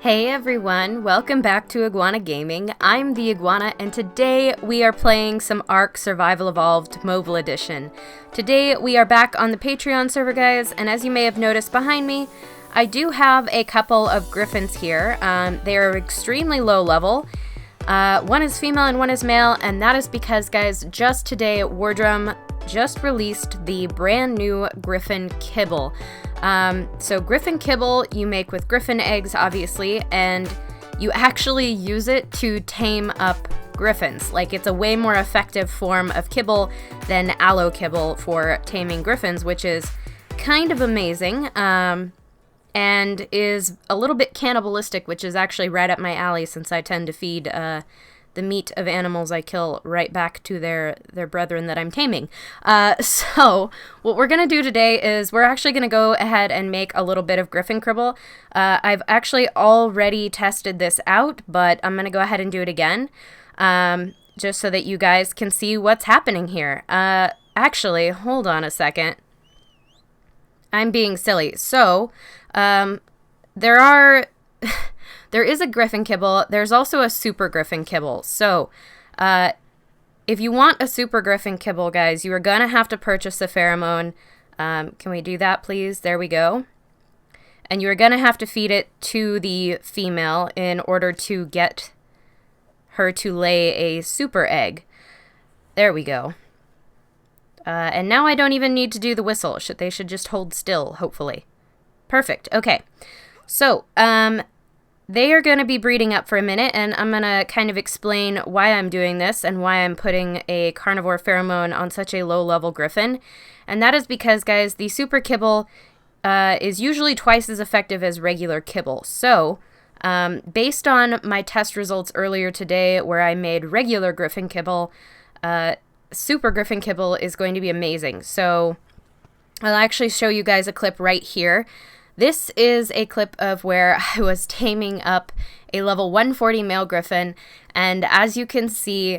Hey everyone, welcome back to Iguana Gaming. I'm the Iguana, and today we are playing some ARK Survival Evolved Mobile Edition. Today we are back on the Patreon server, guys, and as you may have noticed behind me, I do have a couple of griffins here. They are extremely low level. One is female and one is male, and that is because, guys, just today Wardrum just released the brand new Griffin Kibble. So Griffin Kibble you make with griffin eggs, obviously, and you actually use it to tame up griffins. Like, it's a way more effective form of kibble than aloe kibble for taming griffins, which is kind of amazing, and is a little bit cannibalistic, which is actually right up my alley since I tend to feed the meat of animals I kill right back to their brethren that I'm taming. So what we're gonna do today is we're actually gonna go ahead and make a little bit of griffin kibble. I've actually already tested this out, but I'm gonna go ahead and do it again, just so that you guys can see what's happening here. Actually, hold on a second. I'm being silly. So, there is a griffin kibble. There's also a super griffin kibble. So, if you want a super griffin kibble, guys, you are going to have to purchase a pheromone. Can we do that, please? There we go. And you are going to have to feed it to the female in order to get her to lay a super egg. There we go. And now I don't even need to do the whistle. They should just hold still, hopefully. Perfect. Okay. So, they are going to be breeding up for a minute, and I'm going to kind of explain why I'm doing this and why I'm putting a carnivore pheromone on such a low-level griffin. And that is because, guys, the super kibble is usually twice as effective as regular kibble. So, based on my test results earlier today where I made regular griffin kibble, super griffin kibble is going to be amazing. So, I'll actually show you guys a clip right here. This is a clip of where I was taming up a level 140 male griffin, and as you can see,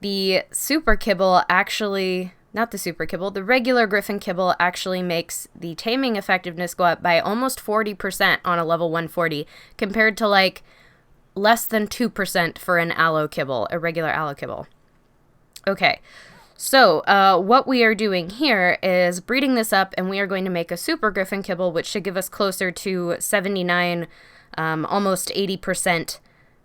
the super kibble actually, not the super kibble, the regular griffin kibble actually makes the taming effectiveness go up by almost 40% on a level 140, compared to like less than 2% for an aloe kibble, a regular aloe kibble. Okay. So, what we are doing here is breeding this up, and we are going to make a super griffin kibble, which should give us closer to 79, almost 80%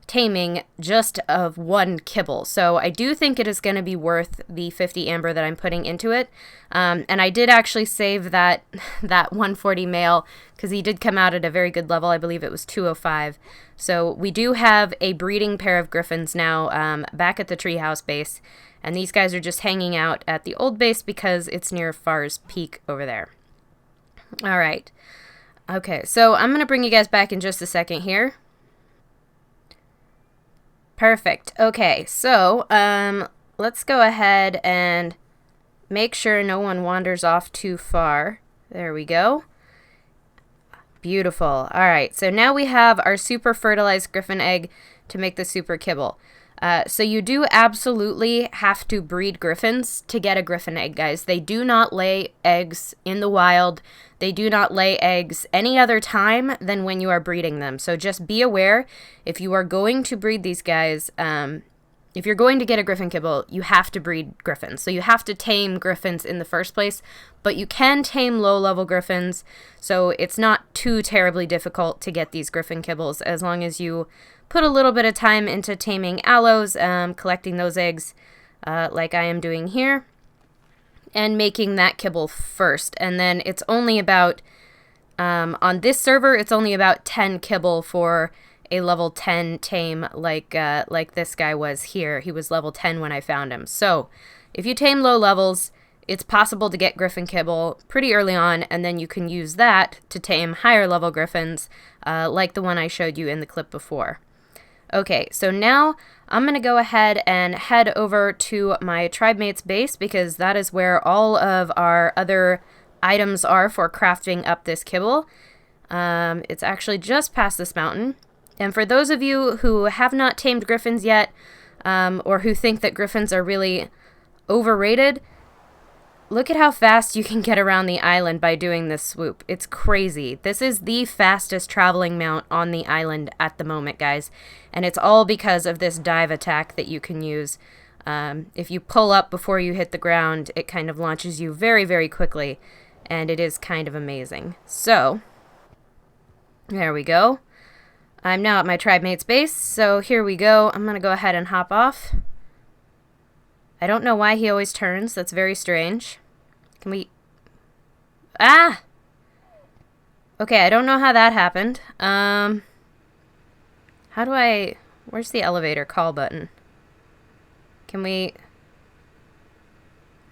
taming just of one kibble. So, I do think it is going to be worth the 50 amber that I'm putting into it. And I did actually save that 140 male, because he did come out at a very good level. I believe it was 205. So, we do have a breeding pair of griffins now back at the treehouse base. And these guys are just hanging out at the old base because it's near Far's Peak over there. All right. Okay, so I'm going to bring you guys back in just a second here. Perfect. Okay, so let's go ahead and make sure no one wanders off too far. There we go. Beautiful. All right, so now we have our super fertilized griffin egg to make the super kibble. So you do absolutely have to breed griffins to get a griffin egg, guys. They do not lay eggs in the wild. They do not lay eggs any other time than when you are breeding them. So just be aware, if you are going to breed these guys, if you're going to get a griffin kibble, you have to breed griffins. So you have to tame griffins in the first place, but you can tame low-level griffins, so it's not too terribly difficult to get these griffin kibbles as long as you put a little bit of time into taming aloes, collecting those eggs like I am doing here, and making that kibble first. And then it's only about, on this server, it's only about 10 kibble for a level 10 tame like this guy was here. He was level 10 when I found him. So if you tame low levels, it's possible to get griffin kibble pretty early on, and then you can use that to tame higher level griffins like the one I showed you in the clip before. Okay, so now I'm going to go ahead and head over to my tribe mate's base, because that is where all of our other items are for crafting up this kibble. It's actually just past this mountain. And for those of you who have not tamed griffins yet, or who think that griffins are really overrated, look at how fast you can get around the island by doing this swoop. It's crazy. This is the fastest traveling mount on the island at the moment, guys. And it's all because of this dive attack that you can use. If you pull up before you hit the ground, it kind of launches you very, very quickly. And it is kind of amazing. So, there we go. I'm now at my tribe mate's base. So here we go. I'm going to go ahead and hop off. I don't know why he always turns. That's very strange. Can we... Ah! Okay, I don't know how that happened. How do I... Where's the elevator call button? Can we...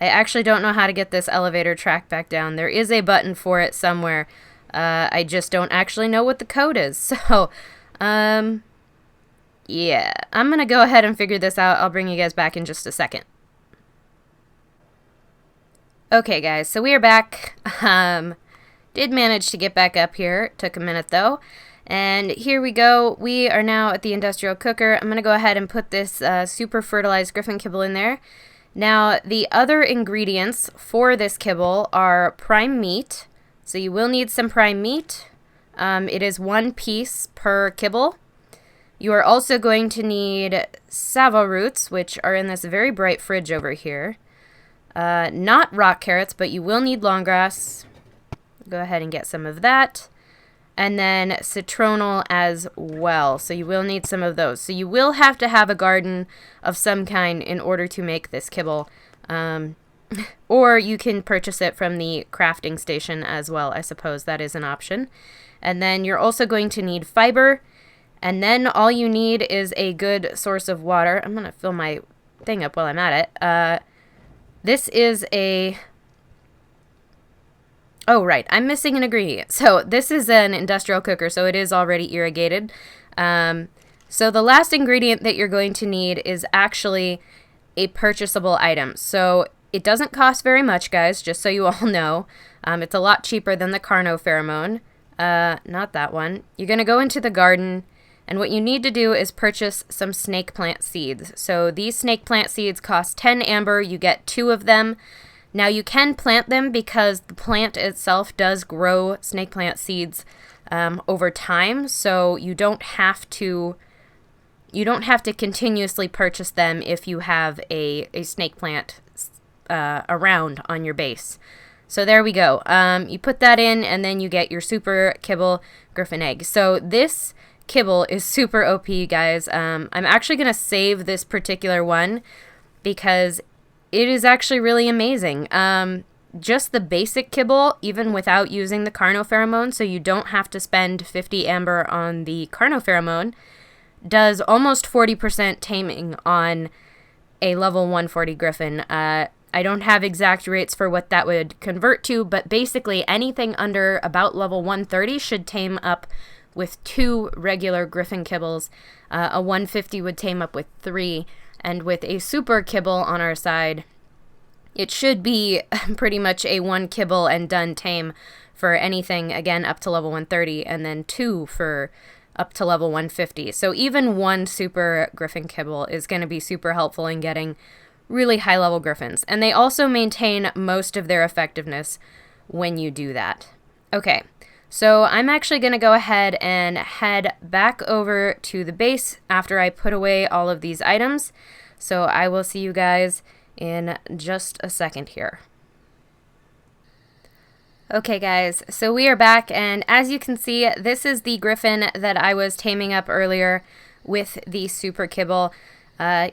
I actually don't know how to get this elevator track back down. There is a button for it somewhere. I just don't actually know what the code is. So, yeah. I'm going to go ahead and figure this out. I'll bring you guys back in just a second. Okay, guys, so we are back. Did manage to get back up here. Took a minute, though. And here we go. We are now at the industrial cooker. I'm going to go ahead and put this super fertilized griffin kibble in there. Now, the other ingredients for this kibble are prime meat. So you will need some prime meat. It is 1 piece per kibble. You are also going to need savo roots, which are in this very bright fridge over here. Not rock carrots, but you will need long grass. Go ahead and get some of that. And then citronal as well. So you will need some of those. So you will have to have a garden of some kind in order to make this kibble. Or you can purchase it from the crafting station as well. I suppose that is an option. And then you're also going to need fiber. And then all you need is a good source of water. I'm going to fill my thing up while I'm at it. This is a... Oh, right. I'm missing an ingredient. So this is an industrial cooker, so it is already irrigated. So the last ingredient that you're going to need is actually a purchasable item. So it doesn't cost very much, guys, just so you all know. It's a lot cheaper than the Carno pheromone. Not that one. You're going to go into the garden, and what you need to do is purchase some snake plant seeds. So these snake plant seeds cost 10 amber. You get 2 of them. Now you can plant them because the plant itself does grow snake plant seeds over time. So you don't have to continuously purchase them if you have a snake plant around on your base. So there we go. You put that in, and then you get your super kibble griffin egg. So this kibble is super OP, guys. I'm actually going to save this particular one because it is actually really amazing. Just the basic kibble, even without using the Carno pheromone, so you don't have to spend 50 amber on the Carno pheromone, does almost 40% taming on a level 140 griffin. I don't have exact rates for what that would convert to, but basically anything under about level 130 should tame up with 2 regular griffin kibbles. A 150 would tame up with 3, and with a super kibble on our side, it should be pretty much a 1 kibble and done tame for anything, again, up to level 130, and then 2 for up to level 150. So even 1 super griffin kibble is going to be super helpful in getting really high level griffins. And they also maintain most of their effectiveness when you do that. Okay, so I'm actually going to go ahead and head back over to the base after I put away all of these items. So I will see you guys in just a second here. Okay, guys, so we are back, and as you can see, this is the griffin that I was taming up earlier with the super kibble.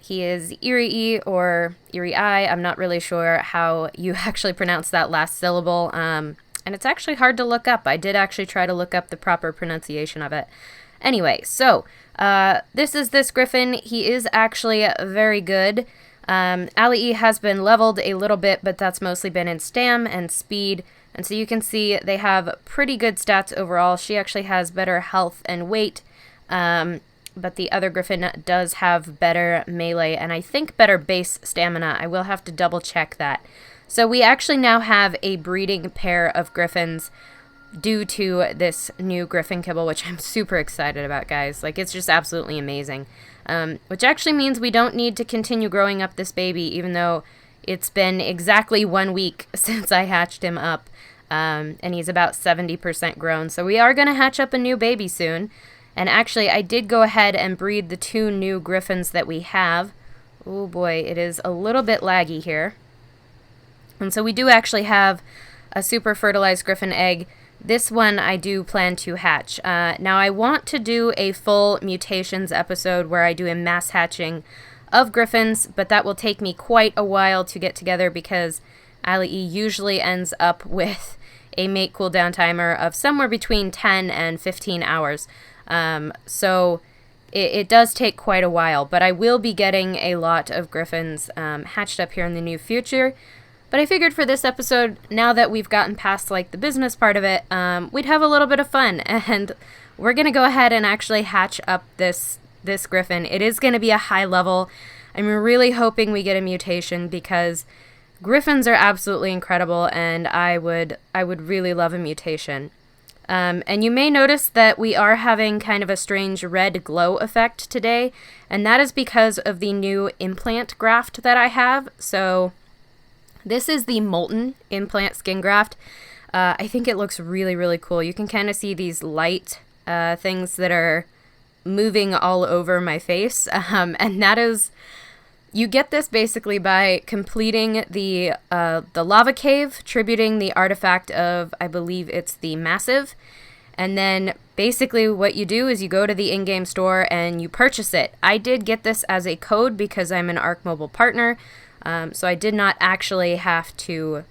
He is Erie or Erie I. I'm not really sure how you actually pronounce that last syllable, and it's actually hard to look up. I did actually try to look up the proper pronunciation of it. Anyway, so this is this griffin. He is actually very good. Ali has been leveled a little bit, but that's mostly been in stam and speed. And so you can see they have pretty good stats overall. She actually has better health and weight, but the other griffin does have better melee and I think better base stamina. I will have to double check that. So we actually now have a breeding pair of griffins due to this new griffin kibble, which I'm super excited about, guys. Like, it's just absolutely amazing. Which actually means we don't need to continue growing up this baby, even though It's been exactly 1 week since I hatched him up, and he's about 70% grown. So we are going to hatch up a new baby soon. And actually, I did go ahead and breed the 2 new griffins that we have. Oh boy, it is a little bit laggy here. And so we do actually have a super fertilized griffin egg. This one I do plan to hatch. Now I want to do a full mutations episode where I do a mass hatching of griffins, but that will take me quite a while to get together because Ali usually ends up with a mate cooldown timer of somewhere between 10 and 15 hours. So it does take quite a while, but I will be getting a lot of griffins hatched up here in the near future. But I figured for this episode, now that we've gotten past like the business part of it, we'd have a little bit of fun, and we're gonna go ahead and actually hatch up this griffin. It is gonna be a high level. I'm really hoping we get a mutation because griffins are absolutely incredible, and I would really love a mutation. And you may notice that we are having kind of a strange red glow effect today, and that is because of the new implant graft that I have. So this is the molten implant skin graft. I think it looks really, really cool. You can kind of see these light things that are moving all over my face, and that is... You get this basically by completing the lava cave, tributing the artifact of, I believe it's the Massive, and then basically what you do is you go to the in-game store and you purchase it. I did get this as a code because I'm an ARK mobile partner, so I did not actually have to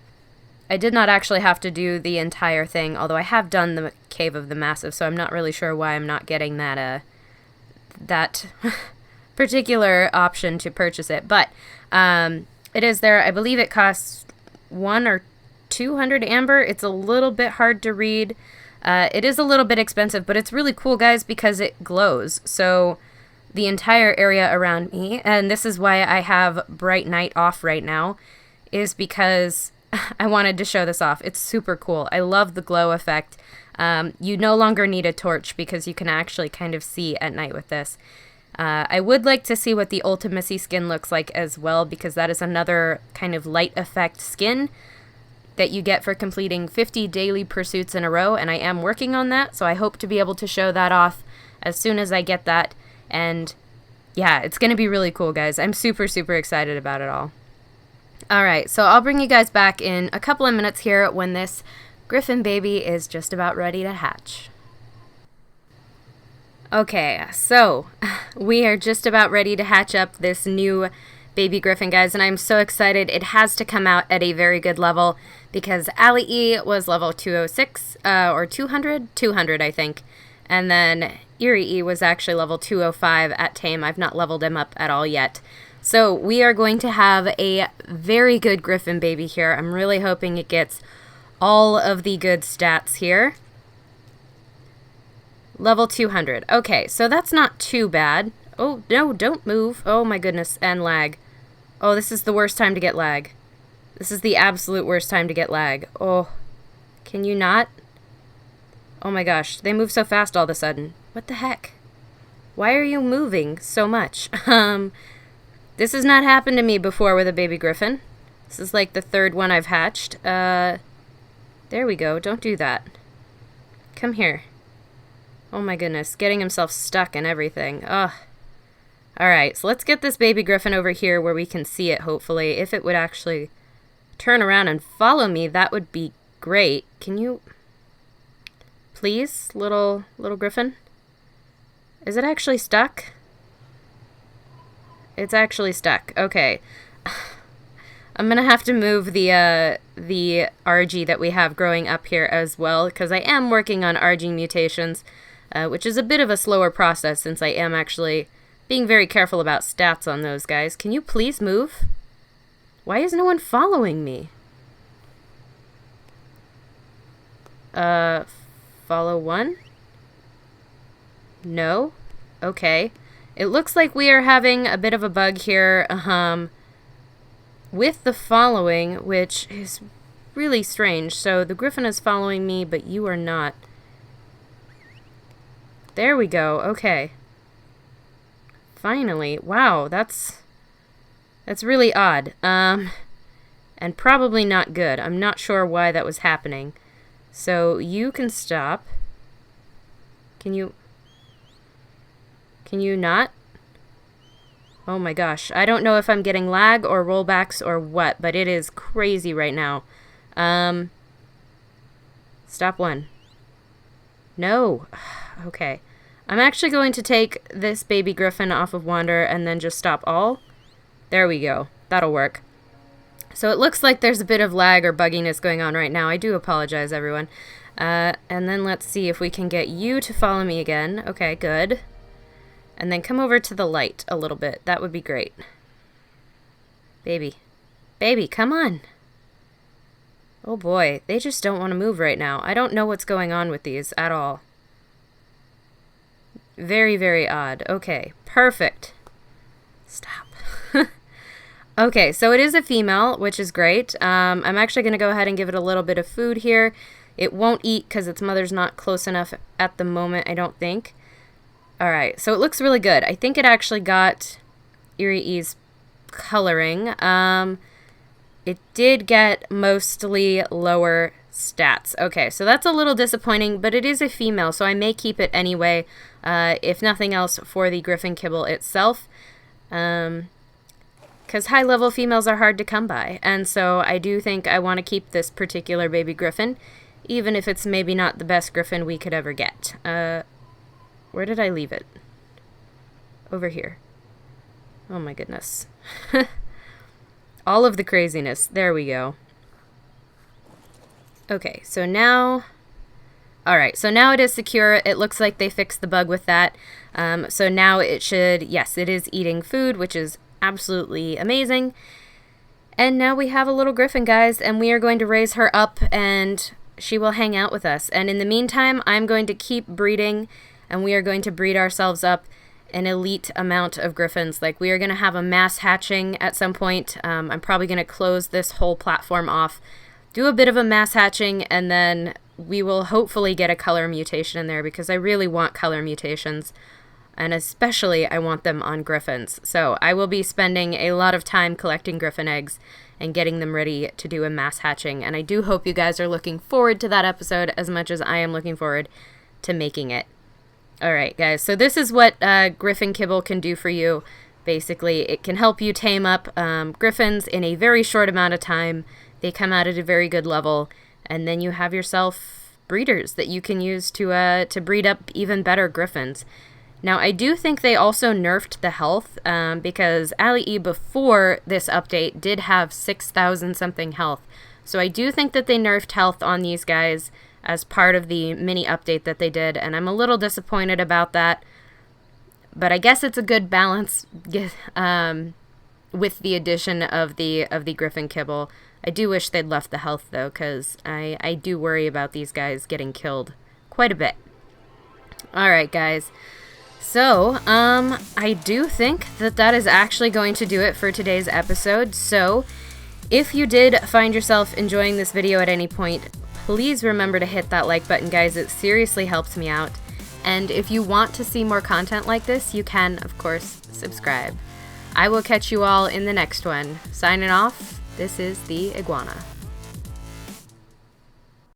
do the entire thing, although I have done the Cave of the Massive, so I'm not really sure why I'm not getting that particular option to purchase it, but it is there. I believe it costs 100 or 200 amber. It's a little bit hard to read. It is a little bit expensive, but it's really cool, guys, because it glows. So the entire area around me, and this is why I have bright night off right now, is because I wanted to show this off. It's super cool. I love the glow effect. You no longer need a torch because you can actually kind of see at night with this. I would like to see what the Ultimacy skin looks like as well, because that is another kind of light effect skin that you get for completing 50 daily pursuits in a row, and I am working on that, so I hope to be able to show that off as soon as I get that, and yeah, it's going to be really cool, guys. I'm super, super excited about it all. Alright, so I'll bring you guys back in a couple of minutes here when this griffin baby is just about ready to hatch. Okay, so we are just about ready to hatch up this new baby griffin, guys, and I'm so excited. It has to come out at a very good level because Ali E was level 206, or 200? 200, I think. And then Eerie E was actually level 205 at tame. I've not leveled him up at all yet. So we are going to have a very good griffin baby here. I'm really hoping it gets all of the good stats here. Level 200. Okay, so that's not too bad. Oh, no, don't move. Oh my goodness, and lag. Oh, this is the worst time to get lag. This is the absolute worst time to get lag. Oh, can you not? Oh my gosh, they move so fast all of a sudden. What the heck? Why are you moving so much? This has not happened to me before with a baby griffin. This is like the 3rd one I've hatched. There we go, don't do that. Come here. Oh my goodness, getting himself stuck and everything. Ugh. Alright, so let's get this baby griffin over here where we can see it, hopefully. If it would actually turn around and follow me, that would be great. Can you... Please, little griffin? Is it actually stuck? It's actually stuck. Okay. I'm gonna have to move the RG that we have growing up here as well, because I am working on RG mutations. Which is a bit of a slower process since I am actually being very careful about stats on those guys. Can you please move? Why is no one following me? Follow one? No? Okay. It looks like we are having a bit of a bug here, with the following, which is really strange. So the griffin is following me, but you are not. There we go. Okay. Finally. Wow, that's really odd. and probably not good. I'm not sure why that was happening. So you can stop. Can you not? Oh my gosh. I don't know if I'm getting lag or rollbacks or what, but it is crazy right now. Stop one. No. Okay. I'm actually going to take this baby griffin off of wander and then just stop all. There we go. That'll work. So it looks like there's a bit of lag or bugginess going on right now. I do apologize, everyone. And then let's see if we can get you to follow me again. Okay, good. And then come over to the light a little bit. That would be great. Baby. Baby, come on. Oh boy, they just don't want to move right now. I don't know what's going on with these at all. Very, very odd. Okay, perfect. Stop. Okay, so it is a female, which is great. I'm actually going to go ahead and give it a little bit of food here. It won't eat because its mother's not close enough at the moment, I don't think. Alright, so it looks really good. I think it actually got Eerie E's coloring. It did get mostly lower stats. Okay, so that's a little disappointing, but it is a female, so I may keep it anyway, if nothing else for the Griffin kibble itself. Because high-level females are hard to come by, and so I do think I want to keep this particular baby griffin, even if it's maybe not the best griffin we could ever get. Where did I leave it? Over here. Oh my goodness. All of the craziness. There we go. Okay, so now... Alright, so now it is secure. It looks like they fixed the bug with that. So now it should... Yes, it is eating food, which is absolutely amazing. And now we have a little griffin, guys, and we are going to raise her up, and she will hang out with us. And in the meantime, I'm going to keep breeding, and we are going to breed ourselves up an elite amount of griffins. Like, we are going to have a mass hatching at some point. I'm probably going to close this whole platform off, do a bit of a mass hatching, and then we will hopefully get a color mutation in there, because I really want color mutations, and especially I want them on griffins. So I will be spending a lot of time collecting griffin eggs and getting them ready to do a mass hatching, and I do hope you guys are looking forward to that episode as much as I am looking forward to making it. Alright guys, so this is what Griffin Kibble can do for you. Basically, it can help you tame up griffins in a very short amount of time. They come out at a very good level, and then you have yourself breeders that you can use to breed up even better griffins. Now, I do think they also nerfed the health, because Ali E before this update did have 6,000 something health. So I do think that they nerfed health on these guys as part of the mini update that they did, and I'm a little disappointed about that. But I guess it's a good balance with the addition of the Griffin Kibble. I do wish they'd left the health, though, because I do worry about these guys getting killed quite a bit. Alright, guys. So, I do think that that is actually going to do it for today's episode. So, if you did find yourself enjoying this video at any point, please remember to hit that like button, guys. It seriously helps me out. And if you want to see more content like this, you can, of course, subscribe. I will catch you all in the next one. Signing off, this is the Iguana.